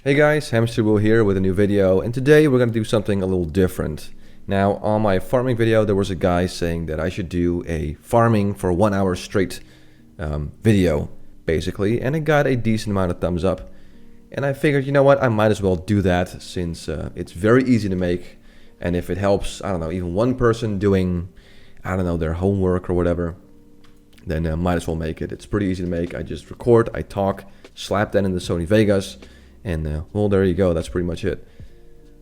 Hey guys, Hamsterwheel here with a new video, and today we're going to do something a little different. Now, on my farming video, there was a guy saying that I should do a farming for 1 hour straight video, basically, and it got a decent amount of thumbs up. And I figured, you know what, I might as well do that since it's very easy to make, and if it helps, I don't know, even one person doing, I don't know, their homework or whatever, then might as well make it. It's pretty easy to make. I just record, I talk, slap that into Sony Vegas, and well, there you go. That's pretty much it.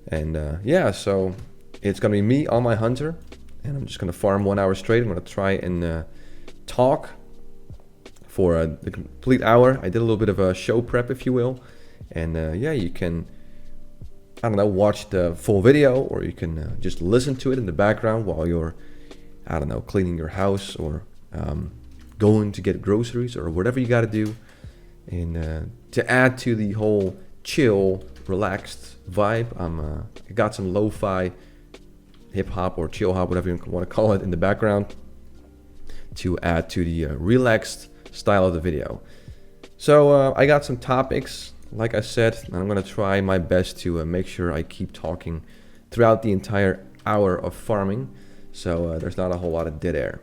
And yeah, so it's gonna be me on my hunter, and I'm just gonna farm 1 hour straight. I'm gonna try and talk for the complete hour. I did a little bit of a show prep, if you will, and yeah, you can, I don't know, watch the full video, or you can just listen to it in the background while you're, I don't know, cleaning your house or going to get groceries or whatever you got to do. And to add to the whole chill, relaxed vibe, I got some lo-fi, hip-hop or chill hop, whatever you want to call it, in the background to add to the relaxed style of the video. So I got some topics, like I said, and I'm going to try my best to make sure I keep talking throughout the entire hour of farming, so there's not a whole lot of dead air.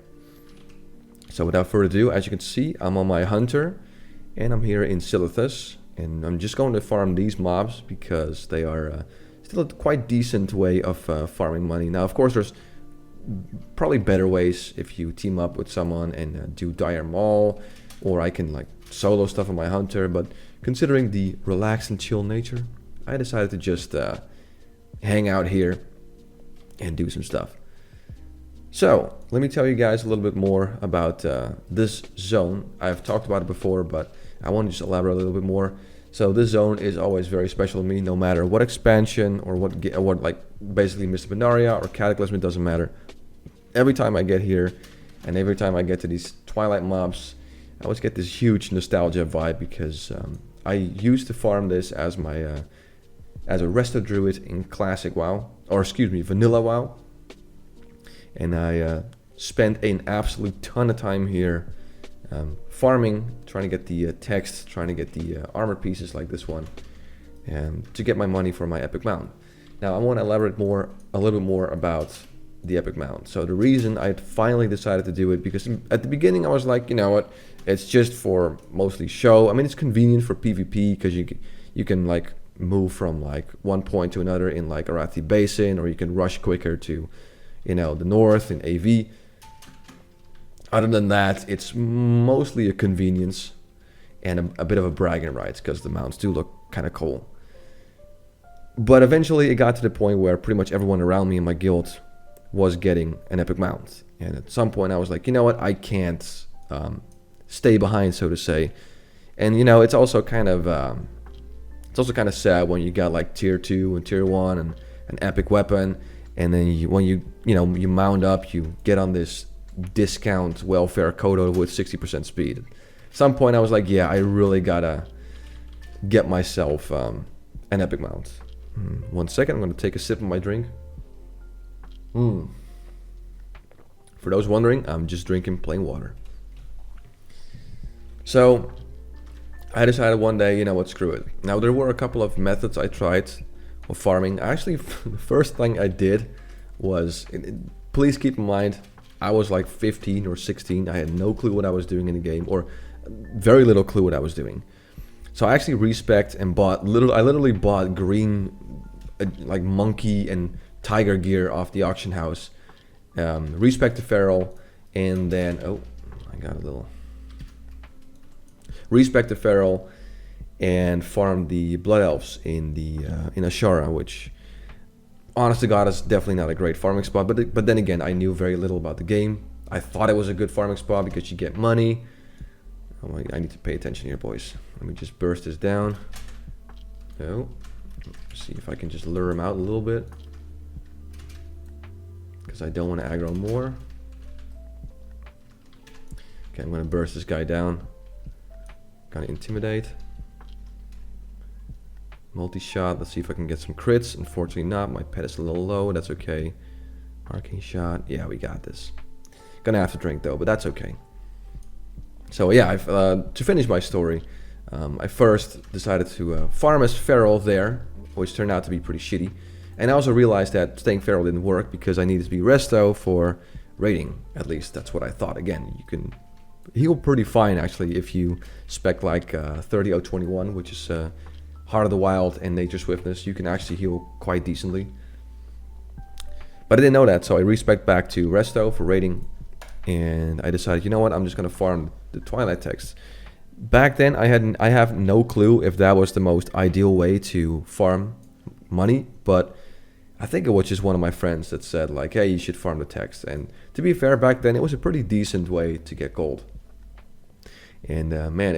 So without further ado, as you can see, I'm on my hunter, and I'm here in Silithus. And I'm just going to farm these mobs because they are still a quite decent way of farming money. Now, of course, there's probably better ways if you team up with someone and do dire maul, or I can like solo stuff on my hunter. But considering the relaxed and chill nature, I decided to just hang out here and do some stuff. So let me tell you guys a little bit more about this zone. I've talked about it before, but I want to just elaborate a little bit more. So this zone is always very special to me, no matter what expansion or what like basically Mr. Benaria or Cataclysm, it doesn't matter. Every time I get here and every time I get to these Twilight mobs, I always get this huge nostalgia vibe because I used to farm this as my as a Resto Druid in Classic WoW, or excuse me, Vanilla WoW, and I spent an absolute ton of time here. Farming, trying to get the text, trying to get the armor pieces like this one, and to get my money for my epic mount. Now I want to elaborate a little bit more about the epic mount. So the reason I finally decided to do it, because at the beginning I was like, you know what, it's just for mostly show. I mean, it's convenient for PvP because you can like move from like one point to another in like Arathi Basin, or you can rush quicker to, you know, the north in AV. Other than that, it's mostly a convenience and a bit of a bragging rights because the mounts do look kind of cool. But eventually it got to the point where pretty much everyone around me in my guild was getting an epic mount. And at some point I was like, you know what, I can't stay behind, so to say. And you know, it's also kind of sad when you got like tier 2 and tier 1 and an epic weapon, and then when you mount up, you get on this discount welfare Kodo with 60% speed. At some point I was like, yeah, I really gotta get myself an epic mount. 1 second, I'm gonna take a sip of my drink. For those wondering, I'm just drinking plain water. So I decided one day, you know what, screw it. Now there were a couple of methods I tried of farming. Actually, the first thing I did was, please keep in mind, I was like 15 or 16. I had no clue what I was doing in the game, or very little clue what I was doing. So I actually respect and bought, I literally bought green like monkey and tiger gear off the auction house. Respect the feral, and then, oh, I got a little. Respect the feral and farm the blood elves in Ashara, which, honest to God, is definitely not a great farming spot, but then again, I knew very little about the game. I thought it was a good farming spot because you get money. Oh, I need to pay attention here, boys. Let me just burst this down. Oh, see if I can just lure him out a little bit, because I don't want to aggro more. Okay, I'm going to burst this guy down. Kind of intimidate. Multi-shot, let's see if I can get some crits. Unfortunately not, my pet is a little low, that's okay. Arcane shot, yeah, we got this. Gonna have to drink though, but that's okay. So yeah, to finish my story, I first decided to farm as feral there, which turned out to be pretty shitty. And I also realized that staying feral didn't work because I needed to be resto for raiding. At least that's what I thought. Again, you can heal pretty fine actually if you spec like 30-021, which is Heart of the Wild and Nature Swiftness. You can actually heal quite decently. But I didn't know that, so I respec back to resto for raiding. And I decided, you know what, I'm just gonna farm the Twilight text. Back then, I have no clue if that was the most ideal way to farm money, but I think it was just one of my friends that said like, hey, you should farm the text. And to be fair, back then it was a pretty decent way to get gold. And man,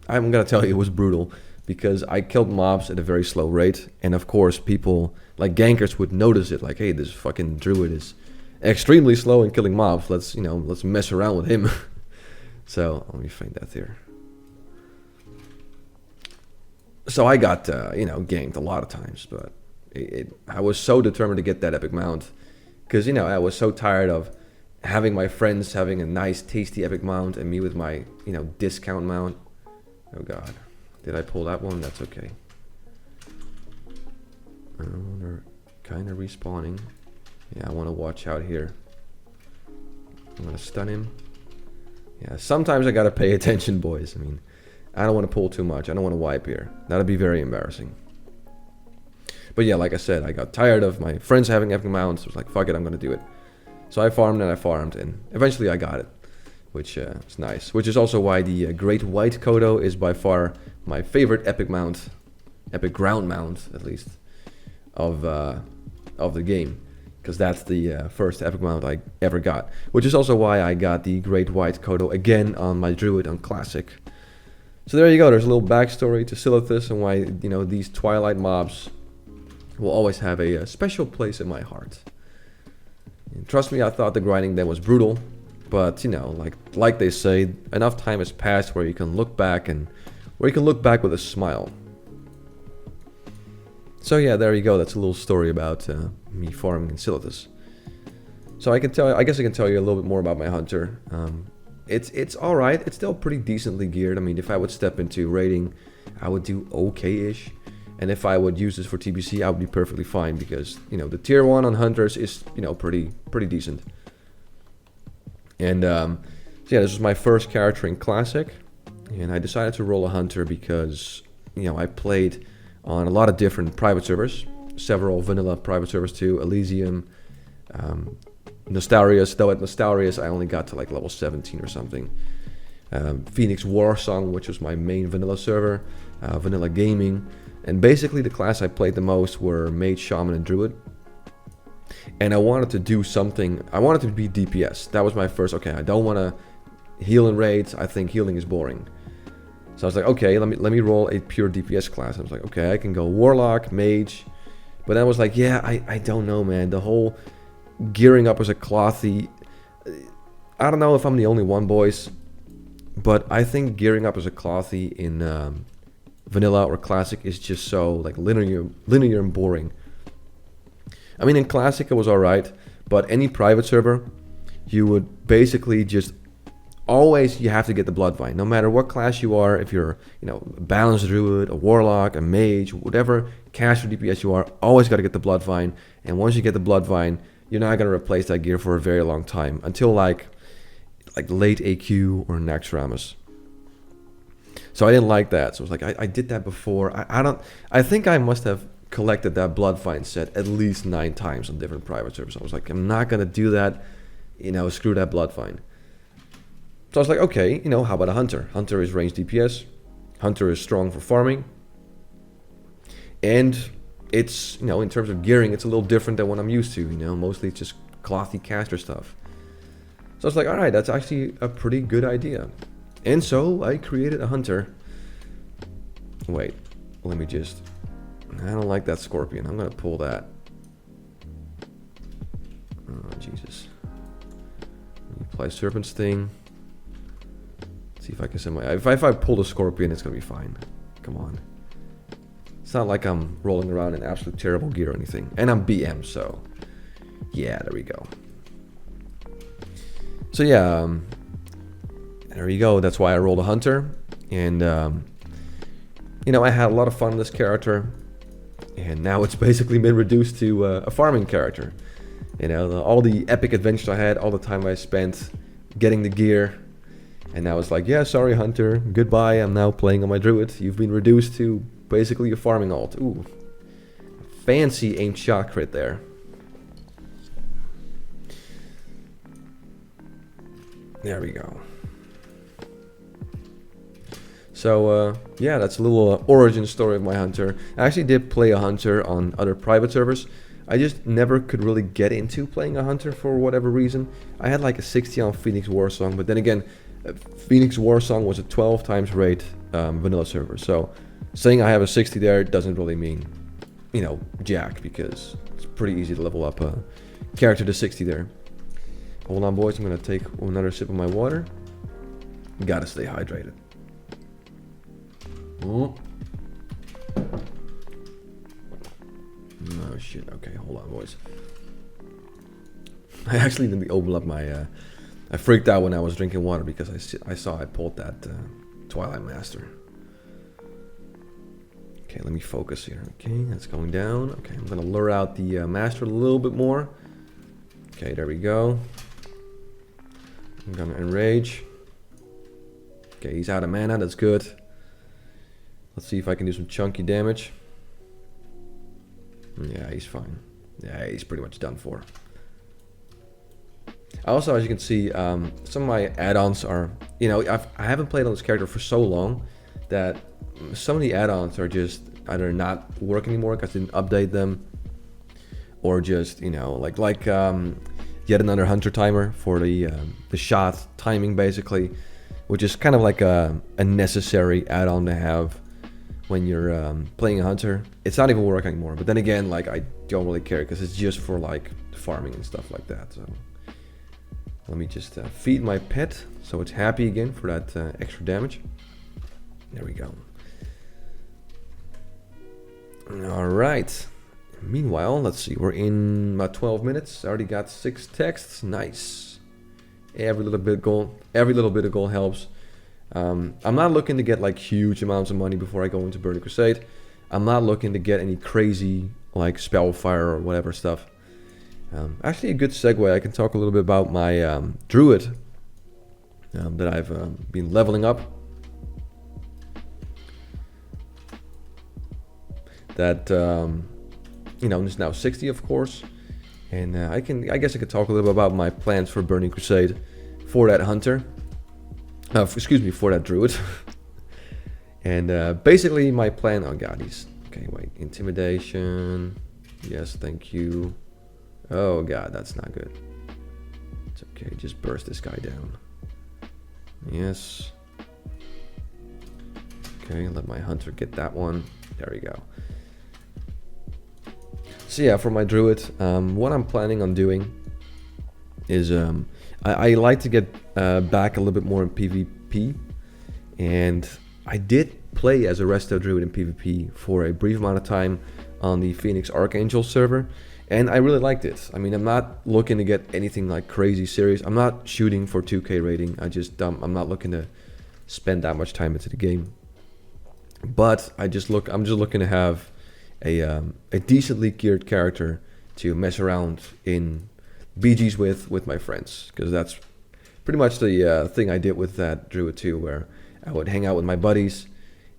I'm gonna tell you, it was brutal because I killed mobs at a very slow rate, and of course people like gankers would notice it, like, hey, this fucking druid is extremely slow in killing mobs. Let's mess around with him. So let me find that there. So I got ganked a lot of times, but I was so determined to get that epic mount because I was so tired of having my friends having a nice tasty epic mount and me with my discount mount. Oh god, did I pull that one? That's okay. They're kind of respawning. Yeah, I want to watch out here. I'm gonna stun him. Yeah, sometimes I gotta pay attention, boys. I mean, I don't want to pull too much. I don't want to wipe here. That'd be very embarrassing. But yeah, like I said, I got tired of my friends having epic mounts. I was like, fuck it, I'm gonna do it. So I farmed and eventually I got it, which is nice. Which is also why the Great White Kodo is by far my favorite epic mount, epic ground mount at least, of the game. Because that's the first epic mount I ever got. Which is also why I got the Great White Kodo again on my Druid on Classic. So there you go, there's a little backstory to Silithus and why these Twilight mobs will always have a special place in my heart. And trust me, I thought the grinding then was brutal, but like they say, enough time has passed where you can look back with a smile. So yeah, there you go. That's a little story about me farming in Silithus. So I guess I can tell you a little bit more about my hunter. It's all right. It's still pretty decently geared. I mean, if I would step into raiding, I would do okay-ish. And if I would use this for TBC, I would be perfectly fine because, the tier 1 on hunters is, pretty decent. And, so yeah, this was my first character in Classic. And I decided to roll a hunter because, I played on a lot of different private servers. Several vanilla private servers too. Elysium, Nostarius, though at Nostarius I only got to like level 17 or something. Phoenix Warsong, which was my main vanilla server. Vanilla Gaming. And basically the class I played the most were Mage, Shaman, and Druid. And I wanted to do something, I wanted to be DPS. That was my first, okay, I don't want to heal in raids, I think healing is boring. So I was like, okay, let me roll a pure DPS class. I was like, okay, I can go Warlock, Mage. But I was like, yeah, I don't know, man. The whole gearing up as a clothy, I don't know if I'm the only one, boys. But I think gearing up as a clothy in vanilla or classic is just so like linear and boring. I mean, in classic it was alright, but any private server, you would basically just always you have to get the Bloodvine, no matter what class you are. If you're a balanced druid, a warlock, a mage, whatever caster DPS you are, always got to get the Bloodvine. And once you get the Bloodvine, you're not gonna replace that gear for a very long time until like late AQ or Naxxramas. So I didn't like that. So I was like, I did that before. I think I must have collected that Bloodvine set at least 9 times on different private servers. I was like, I'm not gonna do that. Screw that Bloodvine. So I was like, okay, how about a hunter? Hunter is ranged DPS. Hunter is strong for farming. And it's, in terms of gearing, it's a little different than what I'm used to. Mostly it's just clothy caster stuff. So I was like, all right, that's actually a pretty good idea. And so I created a hunter. Wait, let me just... I don't like that scorpion. I'm going to pull that. Oh, Jesus. Apply Serpent Sting. See if I can send my... If I pull the scorpion, it's going to be fine. Come on. It's not like I'm rolling around in absolute terrible gear or anything. And I'm BM, so... Yeah, there we go. So yeah, there you go. That's why I rolled a hunter. And you know, I had a lot of fun with this character, and now it's basically been reduced to a farming character. You know, all the epic adventures I had, all the time I spent getting the gear, and now it's like, yeah, sorry Hunter, goodbye, I'm now playing on my druid. You've been reduced to basically a farming alt. Ooh, fancy aimed shot crit there. There we go. So yeah, that's a little origin story of my Hunter. I actually did play a Hunter on other private servers. I just never could really get into playing a Hunter for whatever reason. I had like a 60 on Phoenix Warsong, but then again, Phoenix Warsong was a 12 times rate vanilla server. So saying I have a 60 there doesn't really mean, you know, jack, because it's pretty easy to level up a character to 60 there. Hold on, boys, I'm gonna take another sip of my water. Gotta stay hydrated. Oh shit, okay, hold on, boys. I actually didn't open up my, I freaked out when I was drinking water because I saw I pulled that Twilight Master. Okay, let me focus here. Okay, that's going down. Okay, I'm gonna lure out the Master a little bit more. Okay, there we go. I'm gonna enrage. Okay, he's out of mana, that's good. Let's see if I can do some chunky damage. Yeah, he's fine. Yeah, he's pretty much done for. Also, as you can see, some of my add-ons are, you know, I haven't played on this character for so long that some of the add-ons are just either not work anymore because I didn't update them, or just, you know, like yet another Hunter timer for the shot timing, basically, which is kind of like a necessary add-on to have when you're playing a Hunter. It's not even working anymore, but then again, like, I don't really care because it's just for like farming and stuff like that. So let me just feed my pet so it's happy again for that extra damage. There we go. All right. Meanwhile, let's see, we're in about 12 minutes. I already got 6 texts. Nice. Every little bit of gold helps. I'm not looking to get like huge amounts of money before I go into Burning Crusade. I'm not looking to get any crazy like Spellfire or whatever stuff. Actually, a good segue. I can talk a little bit about my Druid that I've been leveling up. That you know, is now 60, of course, and I guess I could talk a little bit about my plans for Burning Crusade for that Hunter. Excuse me, for that Druid. And basically my plan. Oh god, he's okay. Wait, intimidation. Yes, thank you. Oh god, that's not good. It's okay. Just burst this guy down. Yes. Okay, let my Hunter get that one. There we go. So yeah, for my Druid, what I'm planning on doing is I like to get back a little bit more in PvP, and I did play as a Resto Druid in PvP for a brief amount of time on the Phoenix Archangel server, and I really liked it. I mean, I'm not looking to get anything like crazy serious. I'm not shooting for 2k rating. I'm not looking to spend that much time into the game. But I'm just looking to have a decently geared character to mess around in BGs with my friends, because that's pretty much the thing I did with that Druid too, where I would hang out with my buddies,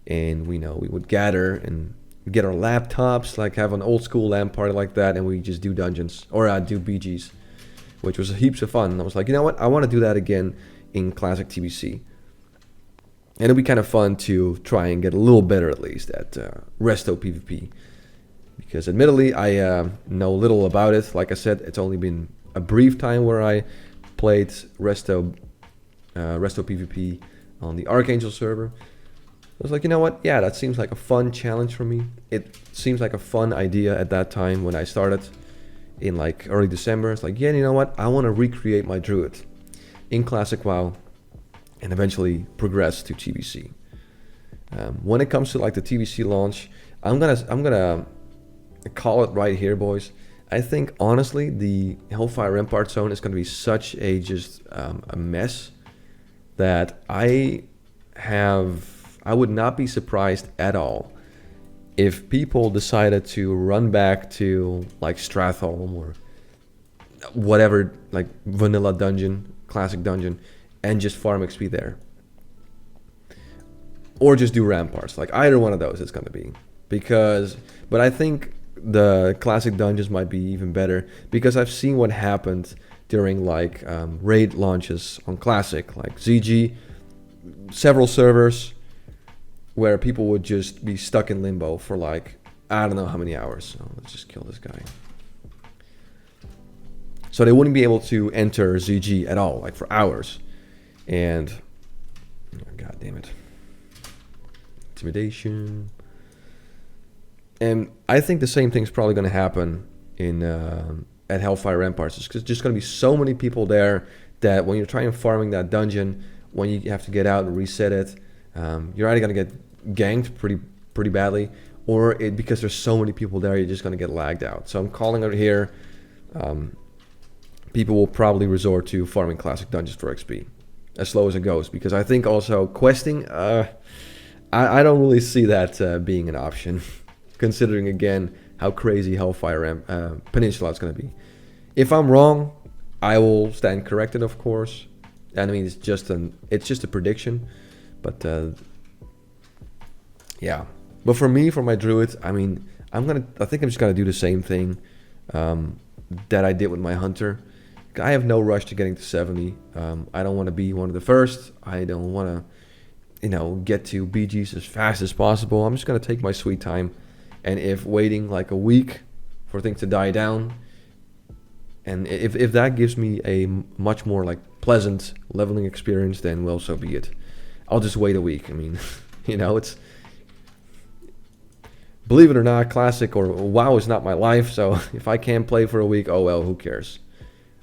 and we would gather and get our laptops, like have an old school LAN party like that, and we just do dungeons or do BGs, which was heaps of fun. And I was like, you know what, I want to do that again in classic TBC. And it'd be kind of fun to try and get a little better at least at Resto PvP. Because admittedly, I know little about it. Like I said, it's only been a brief time where I played Resto PvP on the Archangel server. I was like, you know what? Yeah, that seems like a fun challenge for me. It seems like a fun idea at that time when I started in like early December. It's like, yeah, you know what? I want to recreate my Druid in Classic WoW and eventually progress to TBC. When it comes to like the TBC launch, I'm gonna call it right here, boys. I think honestly the Hellfire Rampart zone is gonna be such a a mess that I have I would not be surprised at all if people decided to run back to like Stratholme or whatever, like vanilla dungeon, classic dungeon, and just farm XP there. Or just do ramparts. Like either one of those it's going to be. But I think the classic dungeons might be even better because I've seen what happened during like raid launches on classic, like ZG, several servers where people would just be stuck in limbo for like, I don't know how many hours. So let's just kill this guy. So they wouldn't be able to enter ZG at all, like for hours. And, oh, god damn it. Intimidation. And I think the same thing's probably going to happen in at Hellfire Ramparts. There's just going to be so many people there that when you're trying farming that dungeon, when you have to get out and reset it, you're either going to get ganked pretty badly, or because there's so many people there, you're just going to get lagged out. So I'm calling it here. People will probably resort to farming classic dungeons for XP, as slow as it goes. Because I think also questing, I don't really see that being an option, considering again how crazy Hellfire Peninsula is going to be. If I'm wrong, I will stand corrected, of course. And I mean, it's just a prediction, but yeah. But for me, for my druid, I mean, I think I'm just gonna do the same thing that I did with my hunter. I have no rush to getting to 70. I don't want to be one of the first. I don't want to, get to BGs as fast as possible. I'm just gonna take my sweet time, and if waiting like a week for things to die down, and if that gives me a much more like pleasant leveling experience, then well, so be it. I'll just wait a week. I mean, it's, believe it or not, classic or WoW is not my life. So if I can't play for a week, oh well, who cares?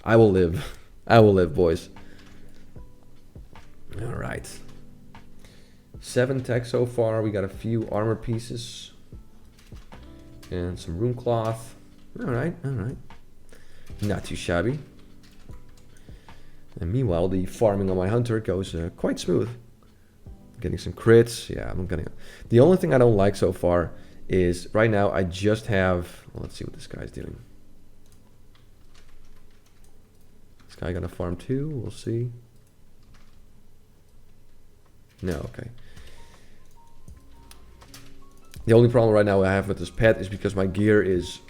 I will live. I will live, boys. All right. 7 tech so far. We got a few armor pieces and some rune cloth. All right. Not too shabby. And meanwhile, the farming on my hunter goes quite smooth. Getting some crits. Yeah, I'm getting. The only thing I don't like so far is right now I just have. Well, let's see what this guy's doing. This guy gonna farm too? We'll see. No, okay. The only problem right now I have with this pet is because my gear is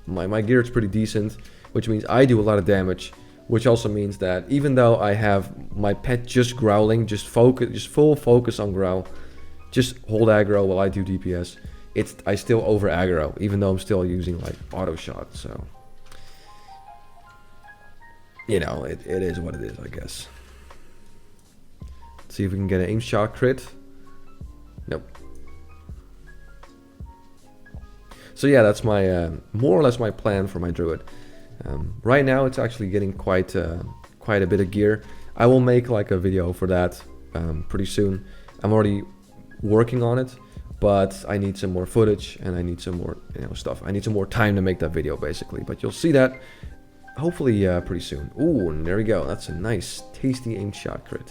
my gear is pretty decent, which means I do a lot of damage. Which also means that even though I have my pet just growling, just full focus on growl, just hold aggro while I do DPS, I still over aggro, even though I'm still using like auto shot. So it is what it is, I guess. Let's see if we can get an aim shot crit. Nope. So yeah, that's my more or less my plan for my druid. Right now it's actually getting quite a bit of gear. I will make like a video for that pretty soon. I'm already working on it, but I need some more footage and I need some more stuff. I need some more time to make that video basically, but you'll see that hopefully pretty soon. Ooh, and there we go. That's a nice tasty aim shot crit.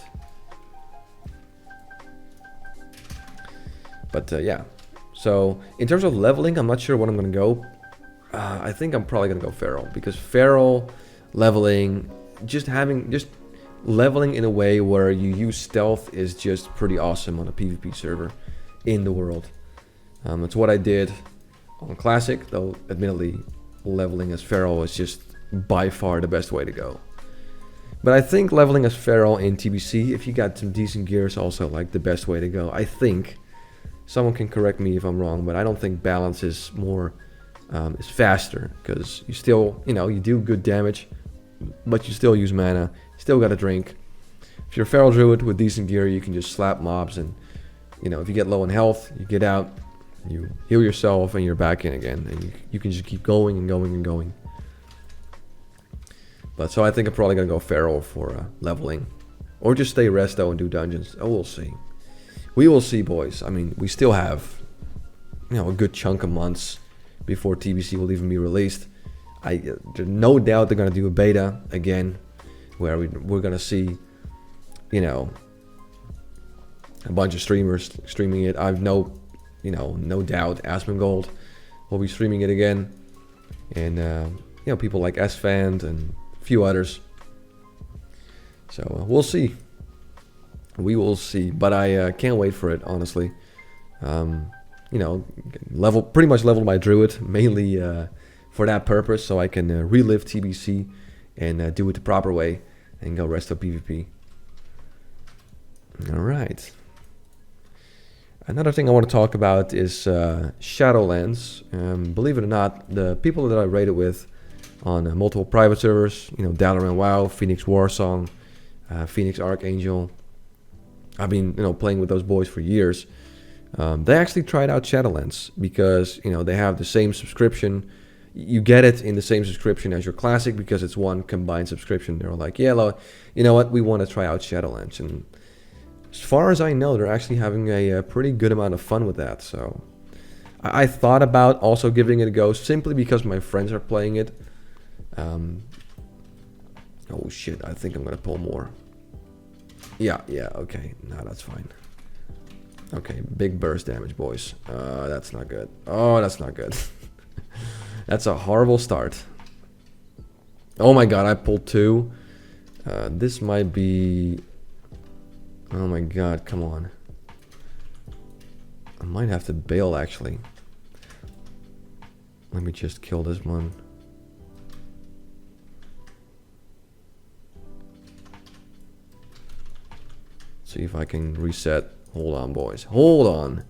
But yeah, so in terms of leveling, I'm not sure what I'm gonna go. I think I'm probably gonna go Feral, because Feral leveling, just leveling in a way where you use stealth is just pretty awesome on a PvP server in the world. That's what I did on Classic, though admittedly leveling as Feral is just by far the best way to go. But I think leveling as Feral in TBC, if you got some decent gear, is also like the best way to go. I think. Someone can correct me if I'm wrong, but I don't think balance is more is faster, because you still, you do good damage, but you still use mana, still got to drink. If you're a Feral Druid with decent gear, you can just slap mobs, and if you get low in health, you get out, you heal yourself, and you're back in again, and you can just keep going and going and going. But so I think I'm probably gonna go Feral for leveling, or just stay resto and do dungeons. Oh, we'll see. We will see, boys. I mean, we still have a good chunk of months before TBC will even be released. There's no doubt they're gonna do a beta again, where we're gonna see, a bunch of streamers streaming it. I've no doubt Asmongold will be streaming it again, and people like SFan and a few others. So we'll see. We will see, but I can't wait for it, honestly. Pretty much leveled my druid mainly for that purpose, so I can relive TBC and do it the proper way and go rest of PvP. All right. Another thing I want to talk about is Shadowlands. Believe it or not, the people that I raided with on multiple private servers, Dalaran WoW, Phoenix Warsong, Phoenix Archangel. I've been, playing with those boys for years. They actually tried out Shadowlands because, they have the same subscription. You get it in the same subscription as your Classic because it's one combined subscription. They're like, yeah, you know what, we want to try out Shadowlands. And as far as I know, they're actually having a pretty good amount of fun with that. So I thought about also giving it a go simply because my friends are playing it. Oh shit, I think I'm going to pull more. Yeah, okay. No, that's fine. Okay, big burst damage, boys. That's not good. Oh, that's not good. That's a horrible start. Oh my god, I pulled 2. This might be... Oh my god, come on. I might have to bail, actually. Let me just kill this one. See if I can reset. Hold on, boys. Hold on.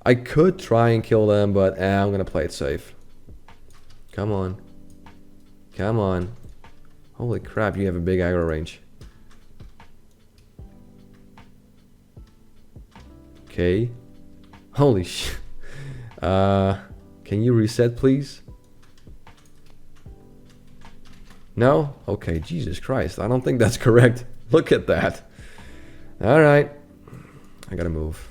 I could try and kill them, but I'm going to play it safe. Come on. Come on. Holy crap, you have a big aggro range. Okay. Holy shit. Can you reset, please? No? Okay, Jesus Christ. I don't think that's correct. Look at that. Alright. I gotta move.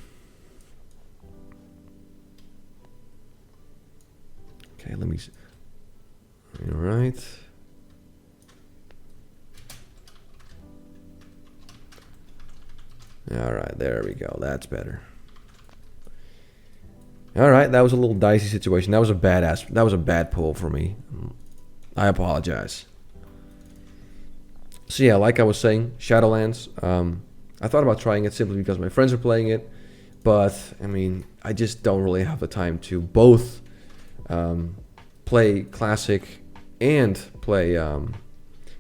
Okay, let me... Alright. Alright, there we go. That's better. Alright, that was a little dicey situation. That was a bad pull for me. I apologize. So yeah, like I was saying, Shadowlands. I thought about trying it simply because my friends are playing it, but I mean, I just don't really have the time to both play Classic and play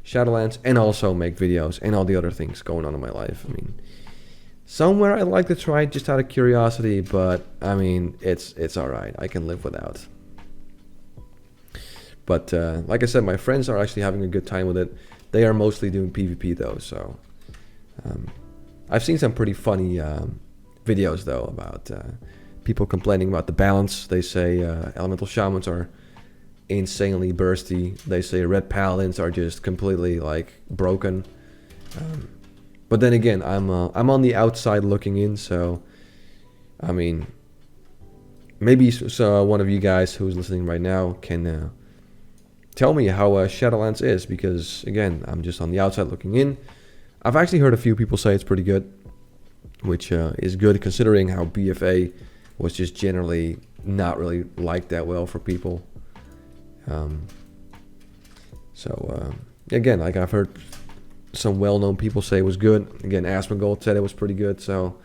Shadowlands and also make videos and all the other things going on in my life. I mean, somewhere I'd like to try it just out of curiosity, but I mean, it's alright. I can live without. But like I said, my friends are actually having a good time with it. They are mostly doing PvP though, so I've seen some pretty funny videos though about people complaining about the balance. They say elemental shamans are insanely bursty. They say red paladins are just completely like broken. But then again, I'm on the outside looking in, so I mean, maybe one of you guys who's listening right now can tell me how Shadowlands is, because again, I'm just on the outside looking in. I've actually heard a few people say it's pretty good, which is good considering how BFA was just generally not really liked that well for people. Again, like I've heard some well-known people say it was good. Again, Asmongold said it was pretty good, so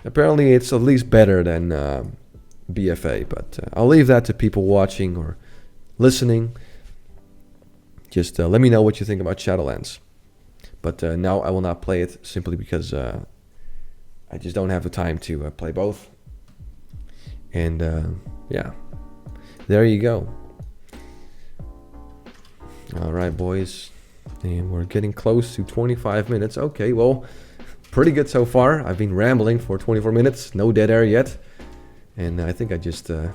apparently it's at least better than BFA, but I'll leave that to people watching or listening. Just let me know what you think about Shadowlands. But now I will not play it simply because I just don't have the time to play both. And yeah, there you go. Alright, boys. And we're getting close to 25 minutes. Okay, well, pretty good so far. I've been rambling for 24 minutes. No dead air yet. And I think I just... I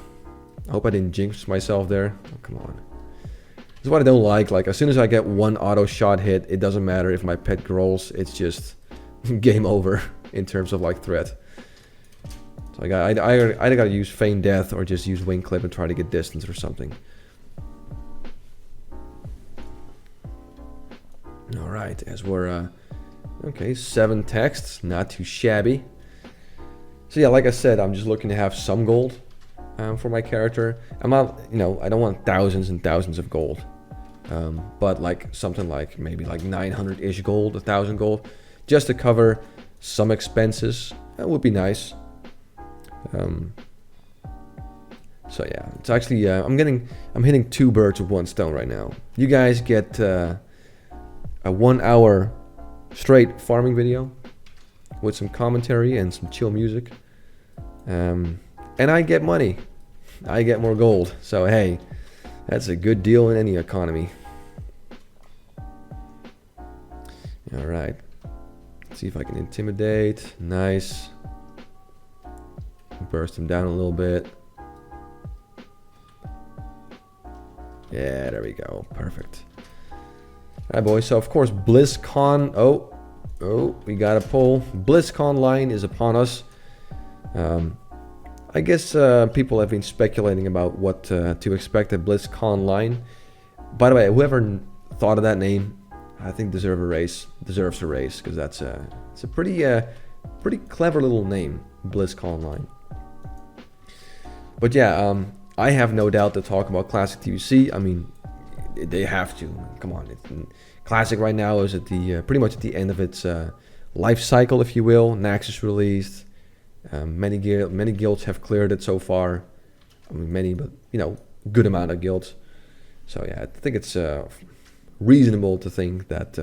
hope I didn't jinx myself there. Oh, come on. This is what I don't like. Like, as soon as I get one auto shot hit, it doesn't matter if my pet growls. It's just game over in terms of, like, threat. So I either gotta use Feign Death or just use Wing Clip and try to get distance or something. Alright, as we're Okay, 7 texts, not too shabby. So yeah, like I said, I'm just looking to have some gold for my character. I'm not, I don't want thousands and thousands of gold. But like something like maybe like 900-ish gold, 1,000 gold, just to cover some expenses. That would be nice. So yeah, it's actually I'm hitting 2 birds with 1 stone right now. You guys get a 1 hour straight farming video with some commentary and some chill music, and I get money. I get more gold. So hey, that's a good deal in any economy. All right, let's see if I can intimidate. Nice. Burst him down a little bit. Yeah, there we go. Perfect. All right, boys. So, of course, BlizzCon. Oh, we got a poll. BlizzCon line is upon us. I guess people have been speculating about what to expect at BlizzCon line. By the way, whoever thought of that name, I think deserves a raise, because it's a pretty clever little name, BlizzCon line. But yeah, I have no doubt to talk about Classic TBC. I mean, they have to. Come on, Classic right now is at the pretty much at the end of its life cycle, if you will. Nax is released. Many guilds have cleared it so far. I mean, many, but good amount of guilds. So yeah, I think it's reasonable to think that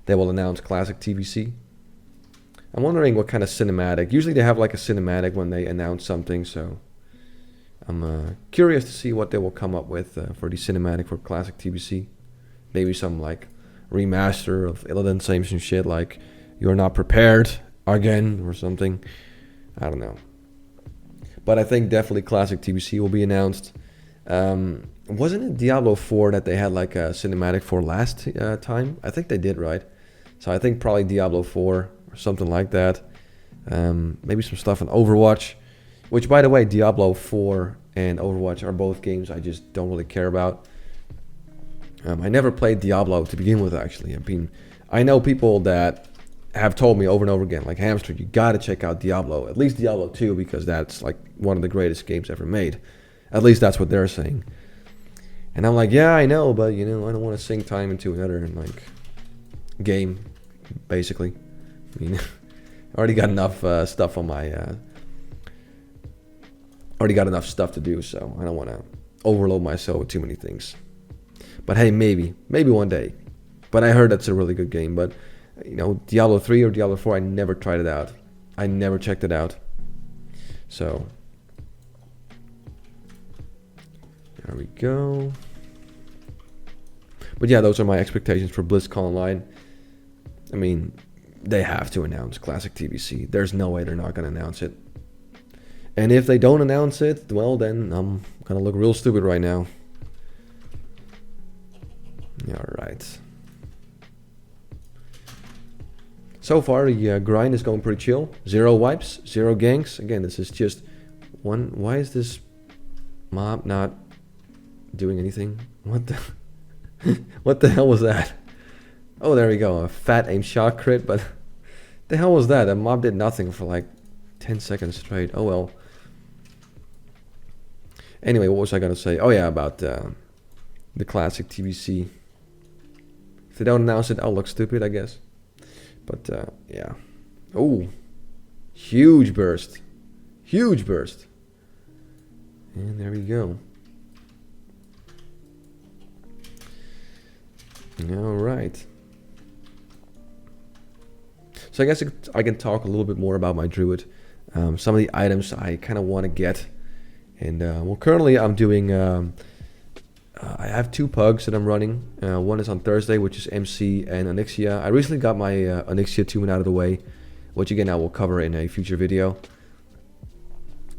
they will announce Classic TBC. I'm wondering what kind of cinematic. Usually they have like a cinematic when they announce something, so I'm curious to see what they will come up with for the cinematic for Classic TBC. Maybe some like remaster of Illidan, some shit like You're Not Prepared again or something. I don't know. But I think definitely Classic TBC will be announced. Wasn't it Diablo 4 that they had like a cinematic for last time? I think they did, right? So I think probably Diablo 4 or something like that. Maybe some stuff on Overwatch. Which, by the way, Diablo 4 and Overwatch are both games I just don't really care about. I never played Diablo to begin with, actually. I know people that have told me over and over again, like, Hamster, you gotta check out Diablo. At least Diablo 2, because that's like one of the greatest games ever made. At least that's what they're saying. And I'm like, yeah, I know, but, I don't want to sink time into another, like, game, basically. I mean, I already got enough stuff on my... already got enough stuff to do, so I don't want to overload myself with too many things. But hey, maybe one day. But I heard that's a really good game. But Diablo 3 or Diablo 4, I never tried it out. I never checked it out. So there we go. But yeah, those are my expectations for BlizzCon Online. I mean, they have to announce Classic TBC. There's no way they're not going to announce it. And if they don't announce it, well, then I'm going to look real stupid right now. Alright. So far, the grind is going pretty chill. 0 wipes, 0 ganks. Again, this is just one... Why is this mob not doing anything? What the... what the hell was that? Oh, there we go. A fat aim shot crit, but... the hell was that? That mob did nothing for like 10 seconds straight. Oh well. Anyway, what was I going to say? Oh yeah, about the Classic TBC. If they don't announce it, I'll look stupid, I guess. But yeah. Oh, huge burst. Huge burst. And there we go. All right. So I guess I can talk a little bit more about my druid. Some of the items I kind of want to get. And well, currently I'm doing... I have 2 pugs that I'm running. One is on Thursday, which is MC and Onyxia. I recently got my Onyxia tune out of the way, which again I will cover in a future video.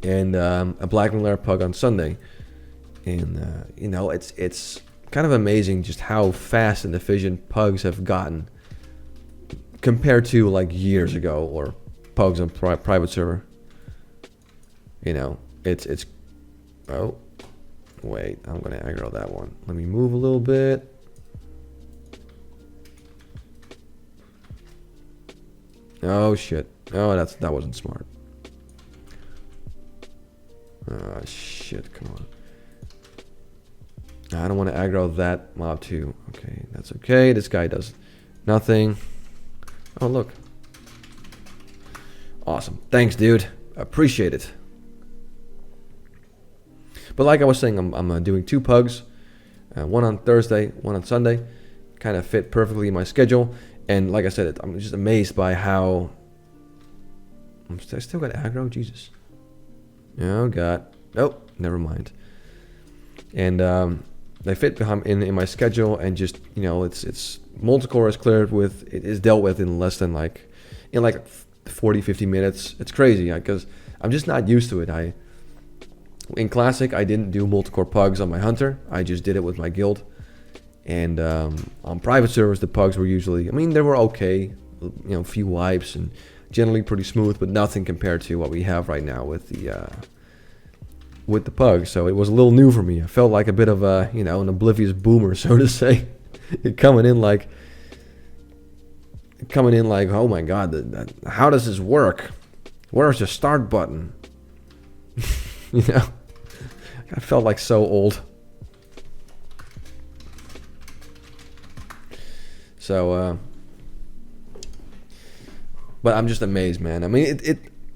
And a Black Malaire pug on Sunday. And it's kind of amazing just how fast and efficient pugs have gotten compared to like years ago, or pugs on private server. It's oh. Wait, I'm going to aggro that one. Let me move a little bit. Oh shit. Oh, that wasn't smart. Shit, come on. I don't want to aggro that mob too. Okay, that's okay. This guy does nothing. Oh, look. Awesome. Thanks, dude. Appreciate it. But like I was saying, I'm doing 2 pugs. One on Thursday, one on Sunday. Kind of fit perfectly in my schedule. And like I said, I'm just amazed by how... I still got aggro? Jesus. Oh, God. Oh, never mind. And they fit in my schedule, and just, you know, it's multi-core is cleared with, it is dealt with in less than like 40, 50 minutes. It's crazy, because I'm just not used to it. In Classic, I didn't do multi-core pugs on my Hunter. I just did it with my guild. And on private servers, the pugs were usually, I mean, they were okay. You know, a few wipes and generally pretty smooth, but nothing compared to what we have right now with the pugs. So it was a little new for me. I felt like a bit of a, you know, an oblivious boomer, so to say. coming in like, oh my God, how does this work? Where's the start button? You know, I felt like so old. So, but I'm just amazed, man. I mean,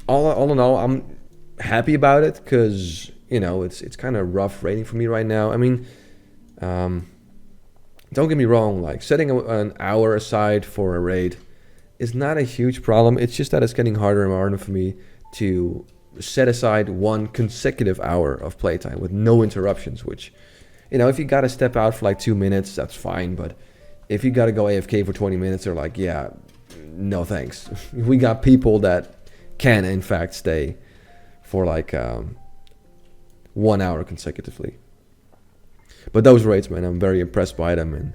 all in all, I'm happy about it, because, you know, it's kind of rough rating for me right now. I mean, don't get me wrong, like setting an hour aside for a raid is not a huge problem. It's just that it's getting harder and harder for me to set aside 1 consecutive hour of playtime with no interruptions, which, you know, if you got to step out for like 2 minutes, that's fine. But if you got to go AFK for 20 minutes, they're like, yeah, no thanks. We got people that can, in fact, stay for like 1 hour consecutively. But those raids, man, I'm very impressed by them. And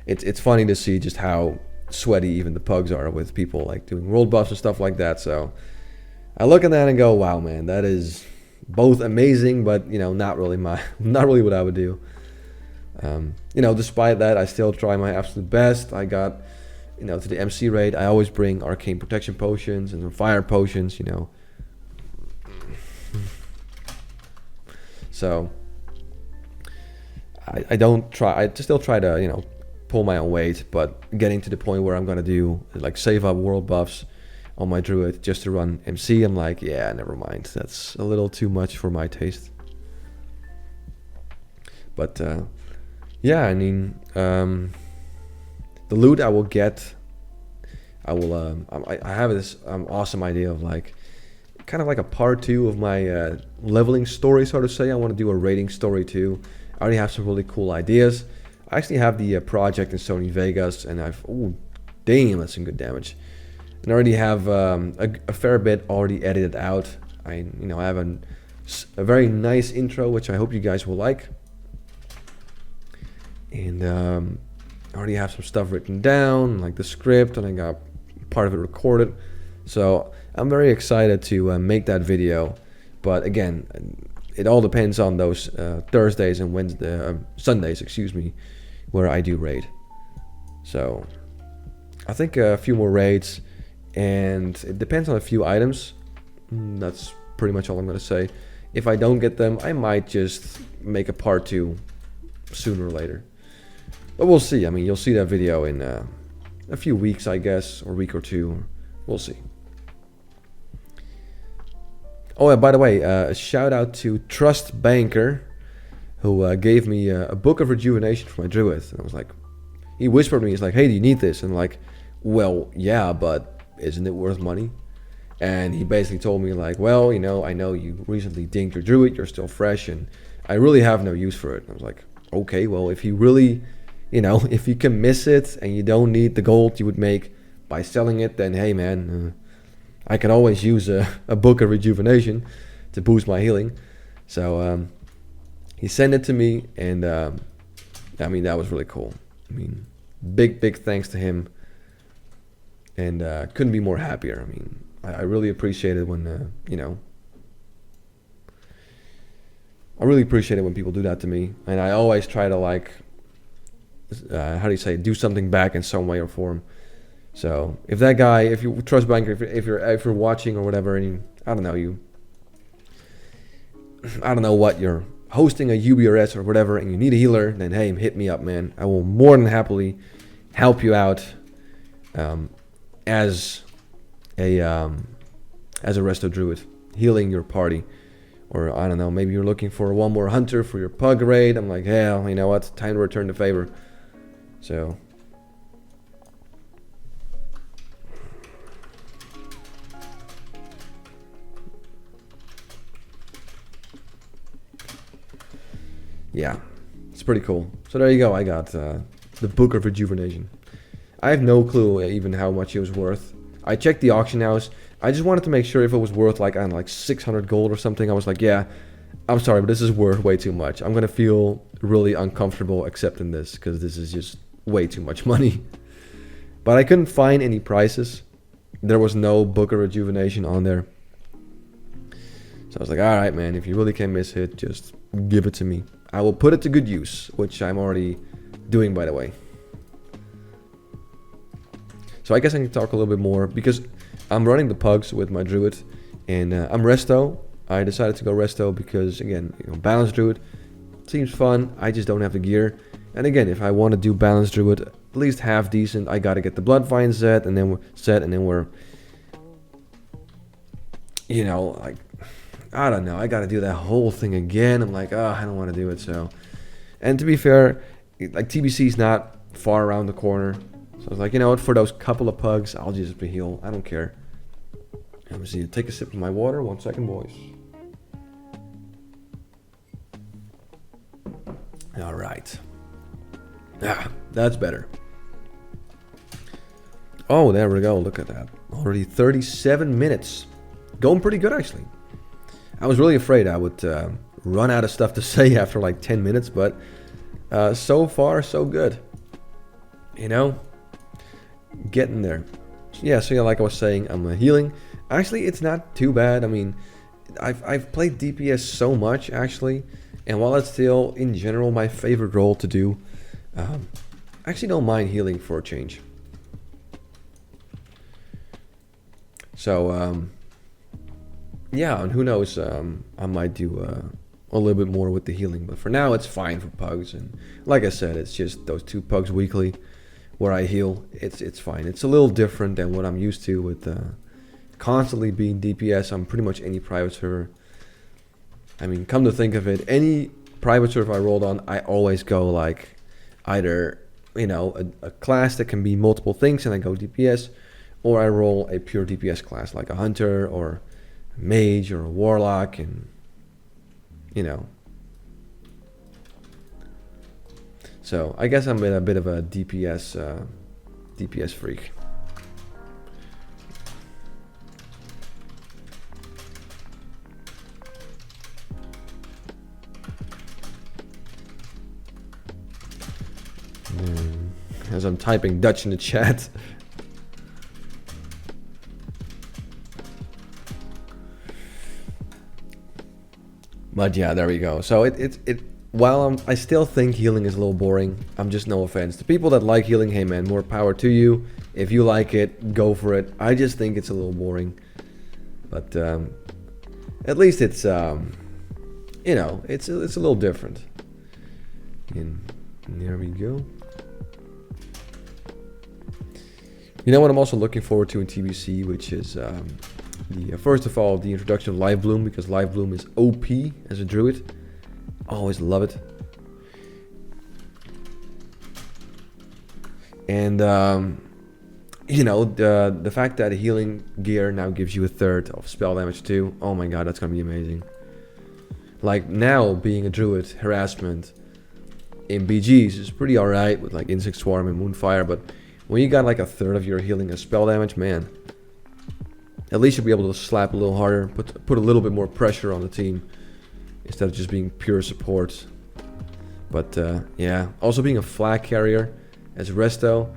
it's funny to see just how sweaty even the pugs are with people like doing world buffs and stuff like that. So I look at that and go, wow, man, that is both amazing, but, you know, not really what I would do. You know, despite that, I still try my absolute best. I got, you know, to the MC raid, I always bring arcane protection potions and fire potions, you know. So I still try to, you know, pull my own weight, but getting to the point where I'm gonna do like save up world buffs on my druid just to run MC, I'm like, yeah, never mind. That's a little too much for my taste. But yeah, I mean, the loot I will get, I have this awesome idea of like, kind of like a part 2 of my leveling story, so to say. I want to do a raiding story too. I already have some really cool ideas. I actually have the project in Sony Vegas, and oh, damn, that's some good damage. And I already have a fair bit already edited out. I have a very nice intro, which I hope you guys will like. And I already have some stuff written down, like the script, and I got part of it recorded. So I'm very excited to make that video. But again, it all depends on those Thursdays and Sundays, excuse me, where I do raid. So I think a few more raids, and it depends on a few items. That's pretty much all I'm going to say. If I don't get them, I might just make a part 2 sooner or later. But we'll see. I mean, you'll see that video in a few weeks, I guess, or a week or 2. We'll see. Oh, and by the way, a shout out to Trust Banker, who gave me a book of rejuvenation for my druid. And I was like, he whispered to me, he's like, hey, do you need this? And I'm like, well, yeah, but isn't it worth money? And he basically told me like, well, you know, I know you recently dinked your druid, you're still fresh, and I really have no use for it. And I was like, okay, well, if you really, you know, if you can miss it and you don't need the gold you would make by selling it, then hey, man, I can always use a book of rejuvenation to boost my healing. So he sent it to me, and I mean, that was really cool. I mean, big thanks to him, and couldn't be more happier. I mean, I really appreciate it when, you know, I really appreciate it when people do that to me. And I always try to, like, how do you say, do something back in some way or form. So if that guy, if you trust banker, if you're watching or whatever, and you, I don't know, I don't know what, you're hosting a UBRS or whatever, and you need a healer, then hey, hit me up, man. I will more than happily help you out as a resto druid, healing your party. Or I don't know, maybe you're looking for one more hunter for your pug raid. I'm like, hell, you know what? Time to return the favor. So yeah, it's pretty cool. So there you go. I got the Book of Rejuvenation. I have no clue even how much it was worth. I checked the auction house. I just wanted to make sure if it was worth like, I don't know, like 600 gold or something. I was like, yeah, I'm sorry, but this is worth way too much. I'm gonna feel really uncomfortable accepting this because this is just way too much money. But I couldn't find any prices. There was no Book of Rejuvenation on there. So I was like, all right, man, if you really can miss it, just give it to me. I will put it to good use, which I'm already doing, by the way. So I guess I can talk a little bit more because I'm running the pugs with my druid, and I'm resto. I decided to go resto because, again, you know, balanced druid seems fun. I just don't have the gear. And again, if I want to do balanced druid, at least half decent, I got to get the bloodvine set, and then we're, you know, like, I don't know. I got to do that whole thing again. I'm like, oh, I don't want to do it. So, and to be fair, like TBC is not far around the corner. So I was like, you know what? For those couple of pugs, I'll just heal. I don't care. Let me see. Take a sip of my water. 1 second, boys. All right. Ah, that's better. Oh, there we go. Look at that. Already 37 minutes. Going pretty good, actually. I was really afraid I would run out of stuff to say after like 10 minutes, but so far, so good. You know? Getting there. Yeah, so yeah, like I was saying, I'm healing. Actually, it's not too bad. I mean, I've played DPS so much, actually. And while it's still, in general, my favorite role to do, I actually don't mind healing for a change. So, yeah, and who knows, I might do a little bit more with the healing. But for now, it's fine for pugs. And like I said, it's just those 2 pugs weekly where I heal. It's fine. It's a little different than what I'm used to with constantly being DPS on pretty much any private server. I mean, come to think of it, any private server I rolled on, I always go like either, you know, a class that can be multiple things and I go DPS, or I roll a pure DPS class like a hunter or a mage or a warlock, and you know. So I guess I'm a bit of a DPS freak. As I'm typing Dutch in the chat. But yeah, there we go. So while I still think healing is a little boring, I'm just, no offense to people that like healing, hey man, more power to you. If you like it, go for it. I just think it's a little boring. But at least it's you know, it's a little different. And there we go. You know what I'm also looking forward to in TBC, which is first of all, the introduction of Live Bloom, because Live Bloom is OP as a druid. Always love it. And you know, the fact that healing gear now gives you 1/3 of spell damage too. Oh my god, that's gonna be amazing. Like now, being a druid, harassment in BGs is pretty alright with like Insect Swarm and Moonfire, but when you got like 1/3 of your healing as spell damage, man, at least you'll be able to slap a little harder, put a little bit more pressure on the team instead of just being pure support. But yeah, also being a flag carrier as resto,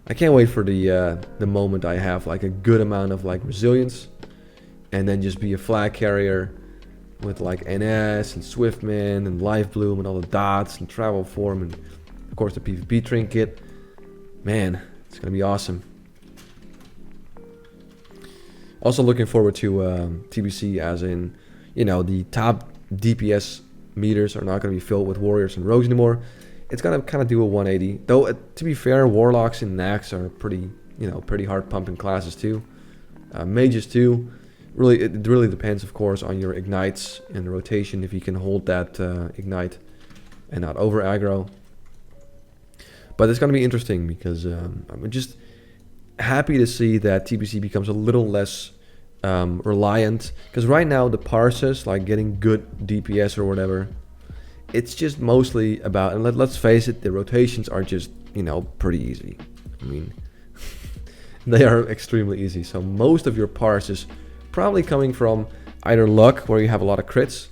I can't wait for the moment I have like a good amount of like resilience, and then just be a flag carrier with like NS and Swiftman and Life Bloom and all the dots and travel form and of course the PvP trinket. Man, it's gonna be awesome. Also looking forward to TBC, as in, the top DPS meters are not going to be filled with warriors and rogues anymore. It's going to kind of do a 180. Though, to be fair, warlocks and nags are pretty hard pumping classes too. Mages too. Really, it really depends, of course, on your ignites and the rotation, if you can hold that ignite and not over aggro. But it's going to be interesting because I'm just happy to see that TBC becomes a little less reliant. Because right now, the parses, like getting good DPS or whatever, it's just mostly about, and let's face it, the rotations are just, pretty easy. I mean, they are extremely easy. So most of your parses probably coming from either luck, where you have a lot of crits,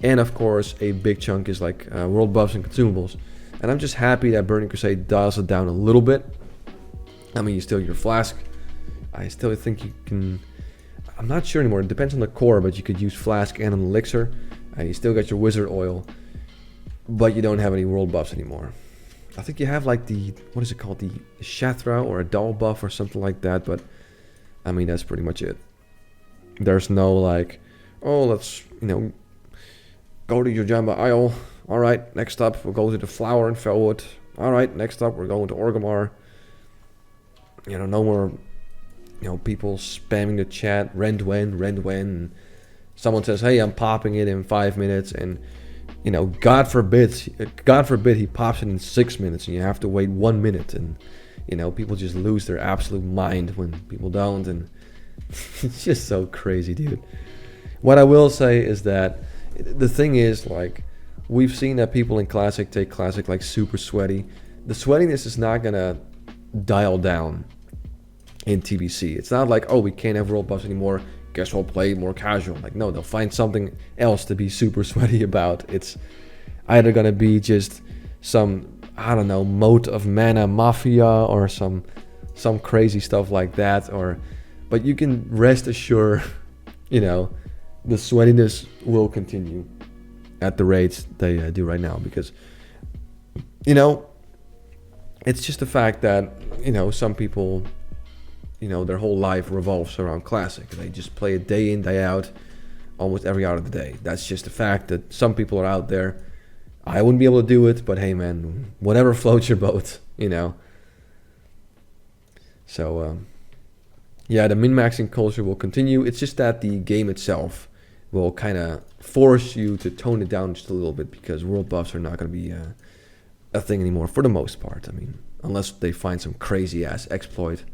and of course a big chunk is like world buffs and consumables. And I'm just happy that Burning Crusade dials it down a little bit. I mean, you still get your flask. I still think you can, I'm not sure anymore, it depends on the core, but you could use flask and an elixir. You still got your wizard oil, but you don't have any world buffs anymore. I think you have like the, what is it called, the Shatra or a doll buff or something like that, but I mean, that's pretty much it. There's no like, oh, let's, go to your Jamba Isle. All right, next up, we'll go to the Flower in Felwood. All right, next up, we're going to Orgrimmar. No more, people spamming the chat, Rendwen, and someone says, hey, I'm popping it in 5 minutes, and, God forbid he pops it in 6 minutes, and you have to wait 1 minute, and, people just lose their absolute mind when people don't, and it's just so crazy, dude. What I will say is that the thing is, like, we've seen that people in Classic take Classic like super sweaty. The sweatiness is not gonna dial down in TBC. It's not like, oh, we can't have world buffs anymore, guess we'll play more casual. Like, no, they'll find something else to be super sweaty about. It's either gonna be just some, I don't know, Moat of Mana Mafia or some crazy stuff like that, but you can rest assured, the sweatiness will continue at the rates they do right now, because, it's just the fact that, some people, their whole life revolves around Classic. They just play it day in, day out, almost every hour of the day. That's just a fact that some people are out there. I wouldn't be able to do it, but hey, man, whatever floats your boat, So, yeah, the min-maxing culture will continue. It's just that the game itself will kind of force you to tone it down just a little bit, because world buffs are not going to be a thing anymore for the most part. I mean, unless they find some crazy-ass exploit.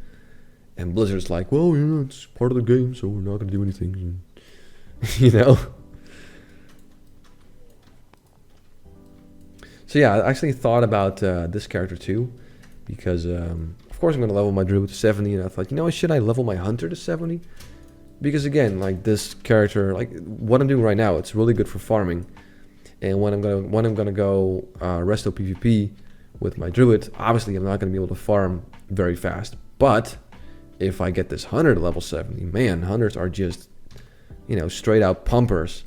And Blizzard's like, well, it's part of the game, so we're not going to do anything. So yeah, I actually thought about this character too, because of course I'm going to level my druid to 70, and I thought, should I level my hunter to 70? Because again, like this character, like what I'm doing right now, it's really good for farming. And when I'm gonna go resto PvP with my druid, obviously I'm not gonna be able to farm very fast. But if I get this hunter to level 70, man, hunters are just, straight out pumpers